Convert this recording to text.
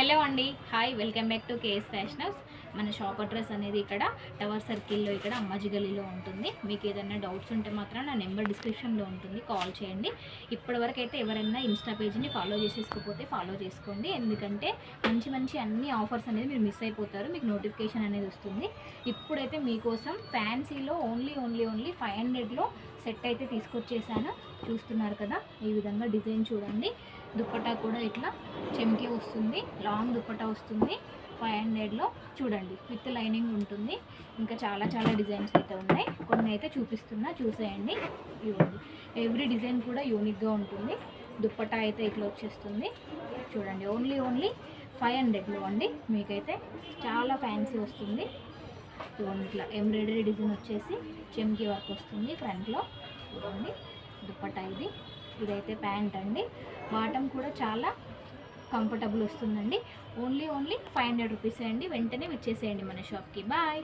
Hello అండి, hi, welcome back to KS fashion house. మన shop address అనేది ఇక్కడ టవర్ సర్కిల్లో ఇక్కడ అమ్మాజీ గలీలో ఉంటుంది. మీకు ఏదైనా డౌట్స్ ఉంటే మాత్రం నా నెంబర్ డిస్క్రిప్షన్లో ఉంటుంది, కాల్ చేయండి. ఇప్పటివరకు అయితే ఎవరైనా ఇన్స్టా పేజ్ని ఫాలో చేసేసుకోకపోతే ఫాలో చేసుకోండి, ఎందుకంటే మంచి మంచి అన్ని ఆఫర్స్ అనేది మీరు మిస్ అయిపోతారు, మీకు నోటిఫికేషన్ అనేది వస్తుంది. ఇప్పుడైతే మీకోసం ఫ్యాన్సీలో ఓన్లీ 500లో సెట్ అయితే తీసుకొచ్చేసాను. చూస్తున్నారు కదా, ఈ విధంగా డిజైన్ చూడండి. దుప్పటా కూడా ఇట్లా చెమ్కి వస్తుంది, లాంగ్ దుప్పటా వస్తుంది. 500లో చూడండి, విత్ లైనింగ్ ఉంటుంది. ఇంకా చాలా డిజైన్స్ అయితే ఉన్నాయి, కొన్ని అయితే చూపిస్తున్నా, చూసేయండి. ఇవ్వండి, ఎవ్రీ డిజైన్ కూడా యూనిక్గా ఉంటుంది. దుప్పటా అయితే ఇట్లా వచ్చేస్తుంది చూడండి. ఓన్లీ 500లో అండి. మీకైతే చాలా ఫ్యాన్సీ వస్తుంది. చూడండి, ఇట్లా ఎంబ్రాయిడరీ డిజైన్ వచ్చేసి చెమ్కి వర్క్ వస్తుంది ఫ్రంట్లో. చూడండి, దుప్పటా ఇదైతే ప్యాంట్ అండి. బాటమ్ కూడా చాలా కంఫర్టబుల్ వస్తుందండి. ఓన్లీ 500 రూపీస్ అండి. వెంటనే విచ్చేసేయండి మన షాప్కి. బాయ్.